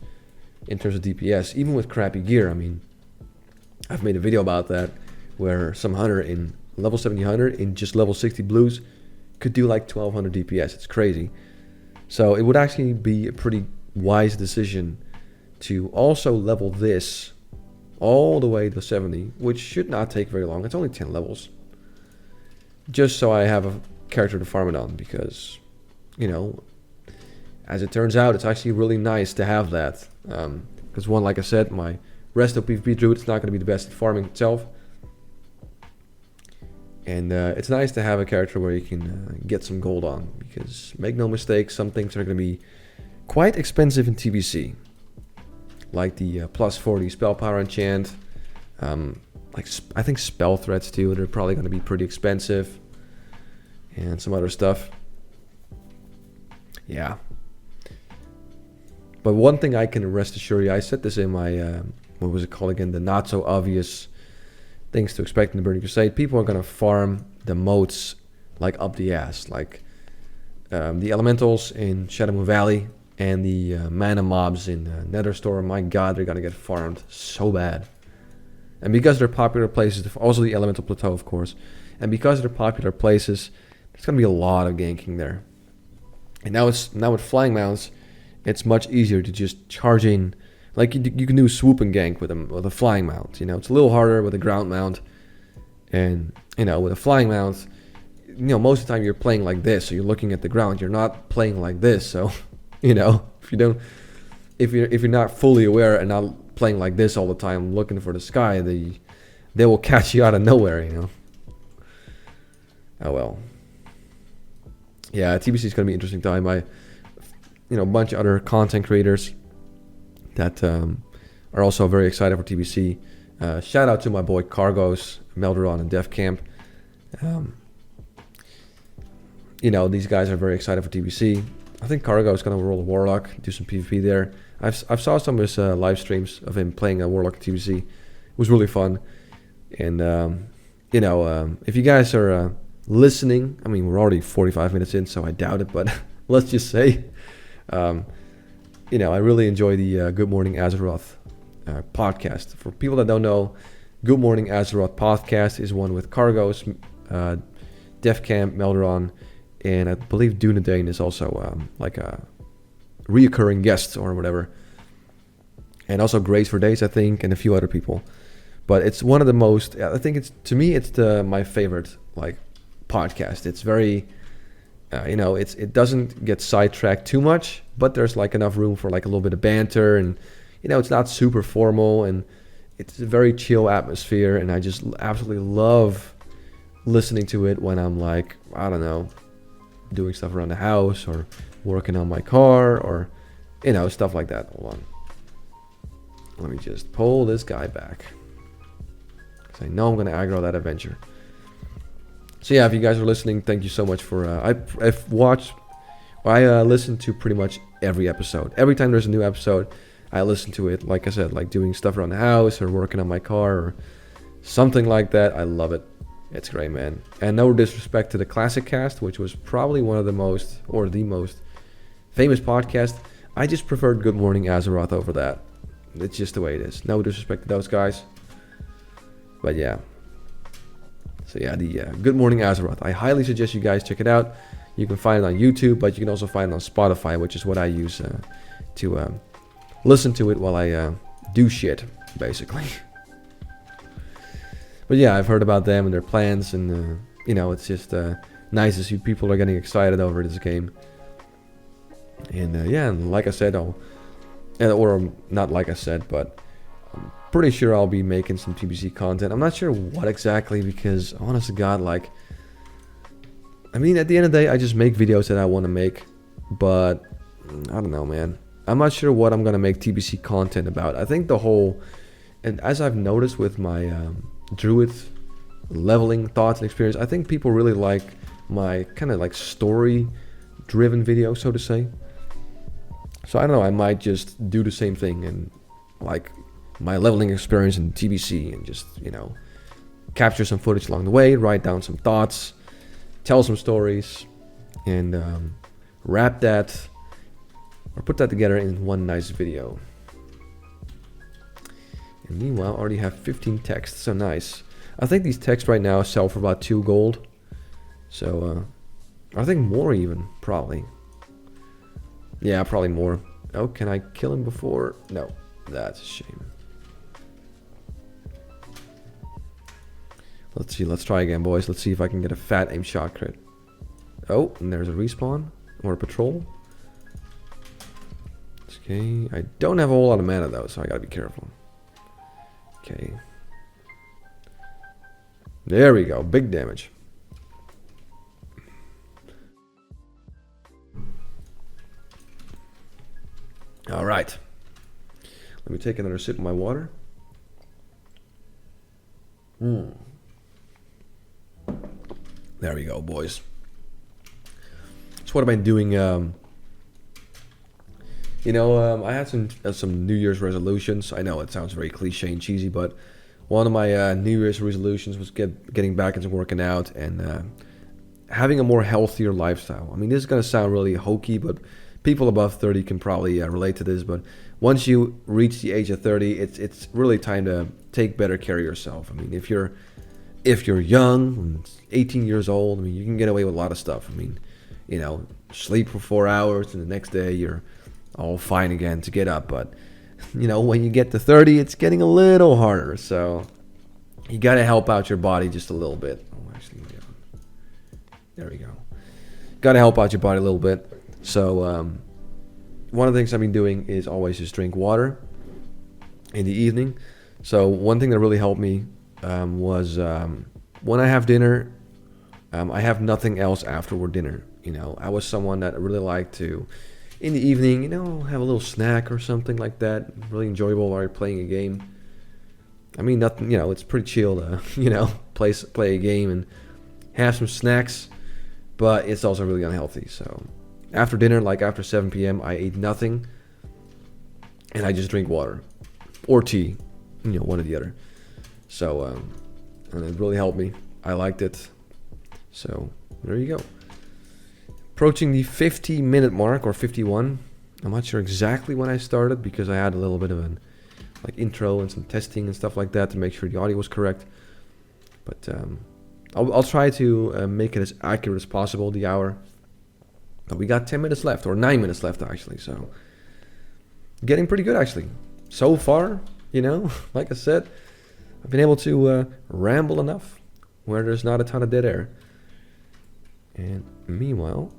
in terms of DPS, even with crappy gear. I mean, I've made a video about that, where some hunter in level 70 hunter in just level 60 blues could do like 1200 DPS. It's crazy. So it would actually be a pretty wise decision to also level this all the way to 70, which should not take very long. It's only 10 levels. Just so I have a character to farm it on, because, as it turns out, it's actually really nice to have that. Because one, like I said, my resto PvP druid is not going to be the best at farming itself. And it's nice to have a character where you can get some gold on, because make no mistake, some things are going to be quite expensive in TBC. Like the plus 40 spell power enchant, I think spell threats too, they're probably going to be pretty expensive. And some other stuff. Yeah. But one thing I can rest assure you, I said this in my, what was it called again, the not so obvious things to expect in the Burning Crusade. People are going to farm the moats like up the ass. Like the elementals in Shadowmoon Valley and the mana mobs in Netherstorm. My god, they're going to get farmed so bad. And because they're popular places, also the Elemental Plateau, of course. And because they're popular places, there's going to be a lot of ganking there. And now with flying mounts, it's much easier to just charge in. Like you can do swoop and gank with a flying mount. It's a little harder with a ground mount, and with a flying mount, most of the time you're playing like this, so you're looking at the ground. You're not playing like this, so if you're not fully aware and not playing like this all the time, looking for the sky, they will catch you out of nowhere. Oh well. Yeah, TBC is gonna be an interesting time. A bunch of other content creators that are also very excited for TBC. Shout out to my boy Cargos, Melderon, and Def Camp. These guys are very excited for TBC. I think Cargo is going to roll a Warlock, do some PvP there. I've saw some of his live streams of him playing a Warlock TBC. It was really fun. And, if you guys are listening, I mean, we're already 45 minutes in, so I doubt it, but let's just say, I really enjoy the Good Morning Azeroth podcast. For people that don't know, Good Morning Azeroth podcast is one with Cargos, Defcamp, Melderon, and I believe Dunedane is also like a reoccurring guest or whatever. And also Grace for Days, I think, and a few other people. But it's one of the most, I think it's my favorite like podcast. It's very, it doesn't get sidetracked too much, but there's like enough room for like a little bit of banter, and it's not super formal, and it's a very chill atmosphere, and I just absolutely love listening to it when I'm like, I don't know, doing stuff around the house or working on my car or stuff like that. Hold on, let me just pull this guy back because I know I'm gonna aggro that adventure. So yeah, if you guys are listening, thank you so much for I listen to pretty much every episode. Every time there's a new episode, I listen to it. Like I said, like doing stuff around the house or working on my car or something like that. I love it. It's great, man. And no disrespect to the Classic Cast, which was probably one of the most famous podcasts. I just preferred Good Morning Azeroth over that. It's just the way it is. No disrespect to those guys. But yeah. So yeah, the Good Morning Azeroth. I highly suggest you guys check it out. You can find it on YouTube, but you can also find it on Spotify, which is what I use to listen to it while I do shit, basically. But yeah, I've heard about them and their plans, and it's just nice to see people are getting excited over this game. And and like I said, or not like I said, but I'm pretty sure I'll be making some TBC content. I'm not sure what exactly, because honest to God, like, I mean, at the end of the day, I just make videos that I want to make, but I don't know, man. I'm not sure what I'm gonna make TBC content about. I think and as I've noticed with my Druid leveling thoughts and experience, I think people really like my kind of like story driven video, so to say. So I don't know, I might just do the same thing and like my leveling experience in TBC and just capture some footage along the way, write down some thoughts, tell some stories, and wrap that or put that together in one nice video. And meanwhile, I already have 15 texts, so nice. I think these texts right now sell for about 2 gold. So, I think more even, probably. Yeah, probably more. Oh, can I kill him before? No, that's a shame. Let's see, let's try again, boys. Let's see if I can get a fat aim shot crit. Oh, and there's a respawn or a patrol. Okay, I don't have a whole lot of mana though, so I gotta be careful. Okay. There we go. Big damage. All right. Let me take another sip of my water. There we go, boys. So what have I been doing? I had some New Year's resolutions. I know it sounds very cliche and cheesy, but one of my New Year's resolutions was getting back into working out and having a more healthier lifestyle. I mean, this is going to sound really hokey, but people above 30 can probably relate to this. But once you reach the age of 30, it's really time to take better care of yourself. I mean, if you're young, 18 years old, I mean, you can get away with a lot of stuff. I mean, sleep for 4 hours, and the next day you're all fine again to get up. But you know, when you get to 30, it's getting a little harder. So you got to help out your body just a little bit. Oh, actually, yeah. There we go. Got to help out your body a little bit. So one of the things I've been doing is always just drink water in the evening. So one thing that really helped me was when I have dinner, I have nothing else afterward dinner. You know, I was someone that really liked to, in the evening, you know, have a little snack or something like that. Really enjoyable while you're playing a game. I mean, nothing, you know, it's pretty chill to, you know, play a game and have some snacks, but it's also really unhealthy. So after dinner, like after 7 p.m., I eat nothing, and I just drink water or tea, you know, one or the other. So, and it really helped me. I liked it. So there you go. Approaching the 50-minute mark, or 51. I'm not sure exactly when I started because I had a little bit of an like intro and some testing and stuff like that to make sure the audio was correct. But I'll try to make it as accurate as possible, the hour. But we got 10 minutes left, or 9 minutes left actually. So getting pretty good actually. So far, you know, like I said, I've been able to ramble enough where there's not a ton of dead air. And meanwhile,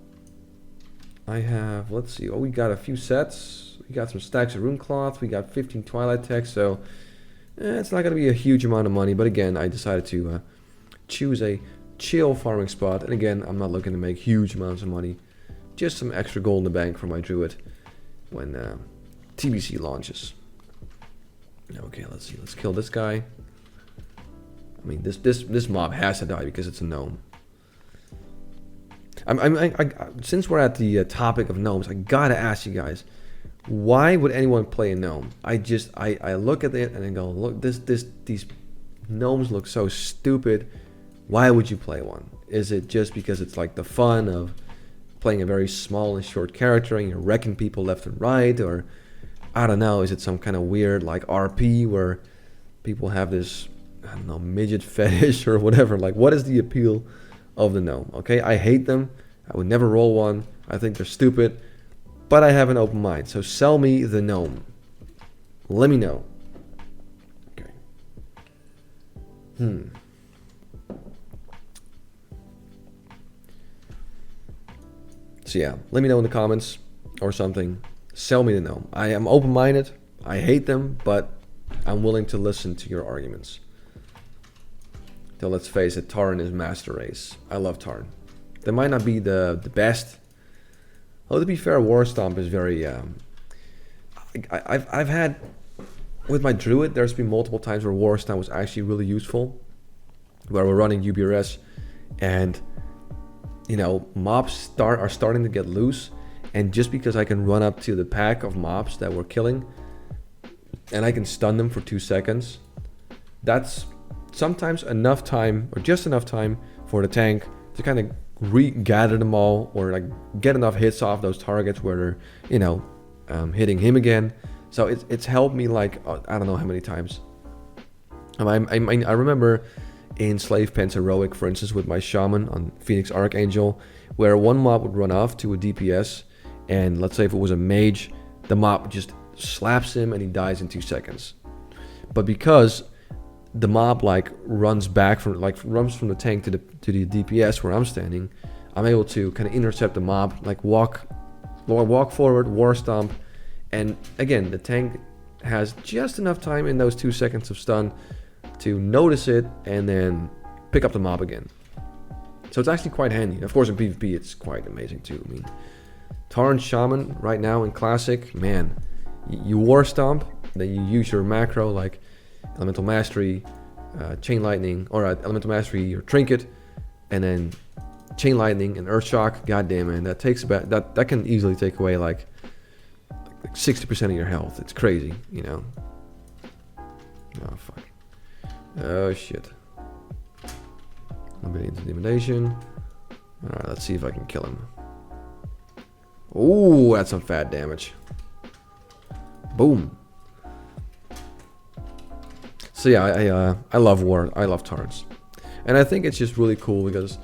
I have, let's see, we got a few sets. We got some stacks of rune cloth. We got 15 twilight techs. So it's not going to be a huge amount of money. But again, I decided to choose a chill farming spot. And again, I'm not looking to make huge amounts of money. Just some extra gold in the bank for my druid when TBC launches. Okay, let's see. Let's kill this guy. I mean, this mob has to die because it's a gnome. Since we're at the topic of gnomes, I gotta ask you guys, why would anyone play a gnome? I look at it and I go, look, these gnomes look so stupid. Why would you play one? Is it just because it's like the fun of playing a very small and short character and you're wrecking people left and right? Or I don't know, is it some kind of weird like RP where people have this, I don't know, midget fetish or whatever? Like, what is the appeal of the gnome? Okay, I hate them. I would never roll one. I think they're stupid, but I have an open mind. So sell me the gnome. Let me know. Okay. So yeah, let me know in the comments or something. Sell me the gnome. I am open-minded. I hate them, but I'm willing to listen to your arguments. So let's face it, Tarn is master race. I love Tarn. They might not be the best. Oh, to be fair, War Stomp is very... I've had... With my Druid, there's been multiple times where War Stomp was actually really useful. Where we're running UBRS and, you know, mobs are starting to get loose. And just because I can run up to the pack of mobs that we're killing and I can stun them for 2 seconds, that's sometimes enough time, or just enough time for the tank to kind of regather them all, or like get enough hits off those targets where they're, you know, hitting him again. So it's helped me like I don't know how many times. I remember in Slave Pen's Heroic, for instance, with my Shaman on Phoenix Archangel, where one mob would run off to a DPS, and let's say if it was a mage, the mob just slaps him and he dies in 2 seconds. But because the mob like runs back from runs from the tank to the DPS where I'm standing, I'm able to kind of intercept the mob, like walk forward, War Stomp, and again the tank has just enough time in those 2 seconds of stun to notice it and then pick up the mob again. So it's actually quite handy. Of course in PvP it's quite amazing too. I mean, Tarn Shaman right now in Classic, man, you War Stomp, then you use your macro like Elemental Mastery, Chain Lightning, or Elemental Mastery, your Trinket, and then Chain Lightning and Earth Shock. God damn it, that takes about that can easily take away like 60% of your health. It's crazy, you know. Oh fuck. Oh shit. A bit of intimidation. All right, let's see if I can kill him. Ooh, that's some fat damage. Boom. So yeah, I love War. I love Tarns, and I think it's just really cool because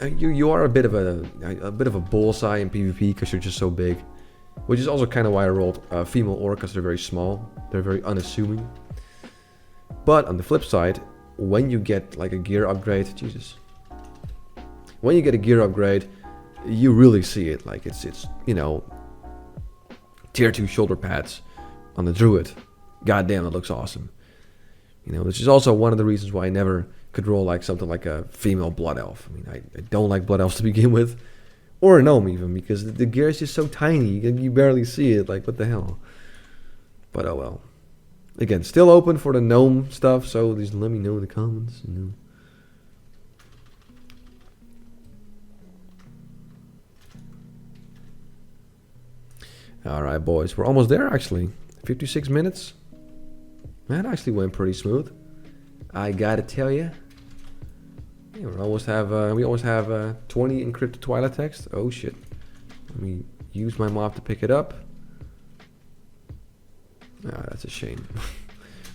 you are a bit of a bullseye in PvP because you're just so big, which is also kind of why I rolled female orcas. They're very small, they're very unassuming. But on the flip side, when you get like a gear upgrade, when you get a gear upgrade, you really see it. Like it's you know, tier 2 shoulder pads on the druid. God damn, it looks awesome. You know, this is also one of the reasons why I never could roll like something like a female blood elf. I mean, I don't like blood elves to begin with, or a gnome even, because the gear is just so tiny. You barely see it. Like, what the hell? But oh well. Again, still open for the gnome stuff, so just let me know in the comments. You know. Alright, boys. We're almost there, actually. 56 minutes. That actually went pretty smooth. I gotta tell you. Yeah, we almost have 20 encrypted Twilight text. Oh shit. Let me use my mob to pick it up. Ah, that's a shame.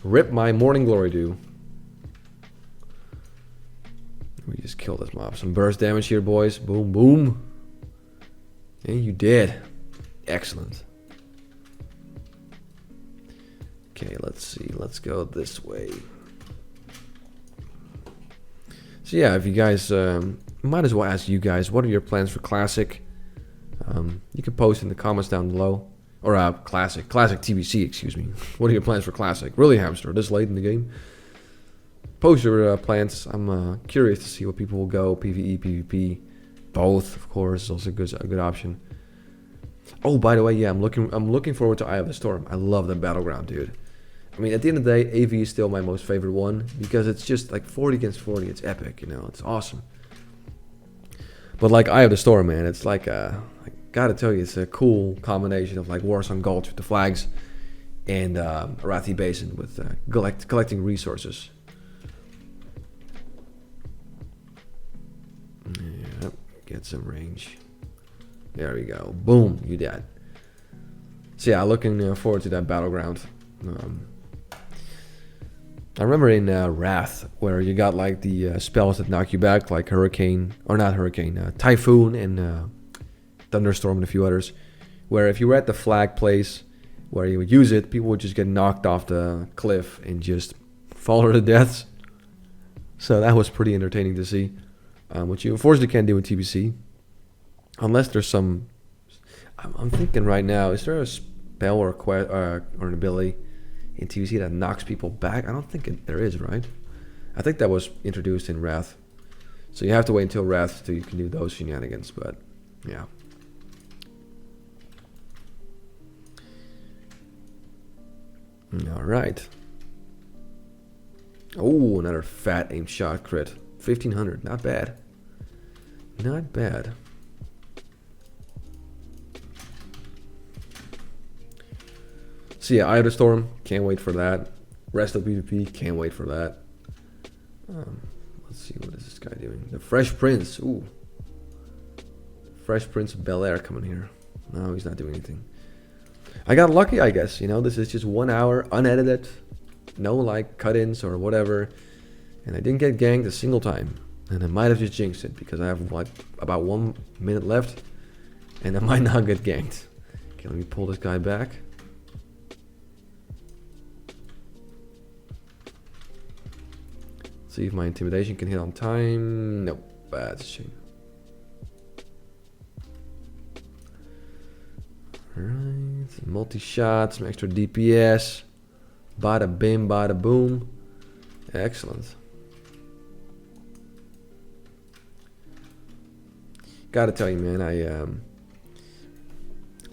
Rip my morning glory dew. We just killed this mob. Some burst damage here, boys. Boom, boom. And you did. Excellent. Okay, let's see. Let's go this way. So yeah, if you guys, might as well ask you guys, what are your plans for Classic? You can post in the comments down below. Or Classic TBC, excuse me. What are your plans for Classic? Really, Hamster, this late in the game? Post your plans. I'm curious to see what people will go. PvE, PvP, both, of course, is also a good option. Oh, by the way, yeah, I'm looking forward to Eye of the Storm. I love the battleground, dude. I mean, at the end of the day, AV is still my most favorite one because it's just like 40 against 40. It's epic, you know. It's awesome. But like Eye of the Storm, man, it's like I gotta tell you, it's a cool combination of like Warsong Gulch with the flags and Arathi Basin with collecting resources. Yep, get some range. There we go. Boom, you dead. So yeah, looking forward to that battleground. I remember in Wrath, where you got like the spells that knock you back, like Hurricane, or not Hurricane, Typhoon and Thunderstorm and a few others, where if you were at the flag place where you would use it, people would just get knocked off the cliff and just fall to deaths. So that was pretty entertaining to see, which you unfortunately can't do in TBC. Unless there's some... I'm thinking right now, is there a spell or an ability in TBC that knocks people back? I don't think there is, right? I think that was introduced in Wrath. So you have to wait until Wrath so you can do those shenanigans, but yeah. Alright. Oh, another fat aim shot crit. 1500, not bad. Not bad. So yeah, Eye of the Storm, can't wait for that. Rest of PvP, can't wait for that. Let's see, what is this guy doing? The Fresh Prince, ooh. Fresh Prince of Bel-Air coming here. No, he's not doing anything. I got lucky, I guess. You know, this is just 1 hour, unedited. No, like, cut-ins or whatever. And I didn't get ganked a single time. And I might have just jinxed it, because I have, like, about 1 minute left. And I might not get ganked. Okay, let me pull this guy back. See if my intimidation can hit on time. Nope, that's a shame. Alright, multi-shot, some extra DPS. Bada bim, bada boom. Excellent. Gotta tell you, man,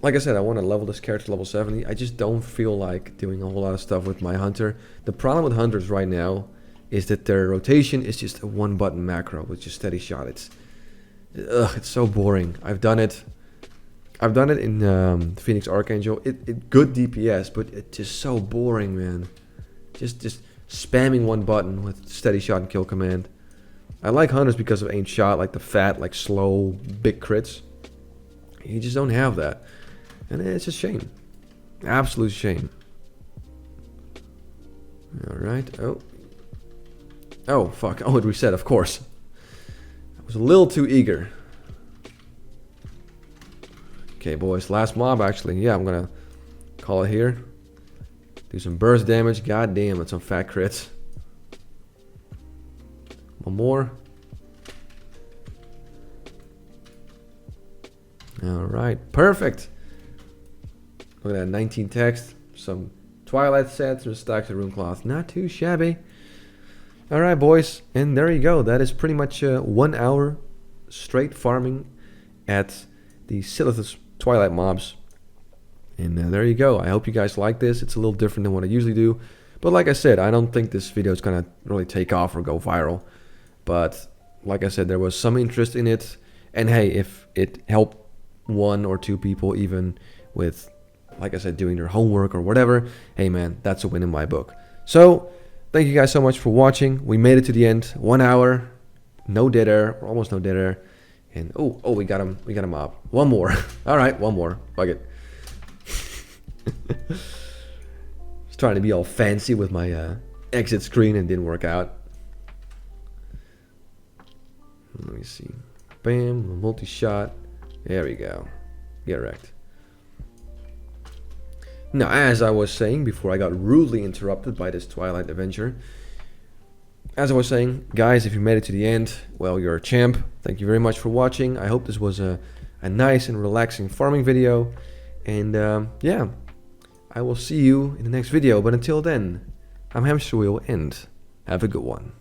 like I said, I want to level this character to level 70. I just don't feel like doing a whole lot of stuff with my hunter. The problem with hunters right now is that their rotation is just a one-button macro with just steady shot. It's so boring. I've done it in Phoenix Archangel. It good DPS, but it's just so boring, man. Just spamming one button with steady shot and kill command. I like hunters because of aim shot, like the fat, like slow, big crits. You just don't have that, and it's a shame. Absolute shame. All right. Oh, fuck. Oh, it reset, of course. Was a little too eager. Okay, boys, last mob actually. Yeah, I'm gonna call it here. Do some burst damage. God damn, that's some fat crits. One more. Alright, perfect. Look at that, 19 text. Some Twilight sets or stacks of rune cloth. Not too shabby. Alright, boys, and there you go. That is pretty much 1 hour straight farming at the Silithus Twilight mobs. And there you go. I hope you guys like this. It's a little different than what I usually do. But like I said, I don't think this video is going to really take off or go viral. But like I said, there was some interest in it. And hey, if it helped 1 or 2 people even with, like I said, doing their homework or whatever, hey man, that's a win in my book. So thank you guys so much for watching. We made it to the end. 1 hour, no dead air, or almost no dead air. And oh, we got him. We got him up. One more. All right, one more. Fuck it. Just trying to be all fancy with my exit screen and didn't work out. Let me see. Bam, multi-shot. There we go. Get wrecked. Now, as I was saying before I got rudely interrupted by this Twilight adventure, as I was saying, guys, if you made it to the end, well, you're a champ. Thank you very much for watching. I hope this was a nice and relaxing farming video. And yeah, I will see you in the next video. But until then, I'm Hamsterwheel and have a good one.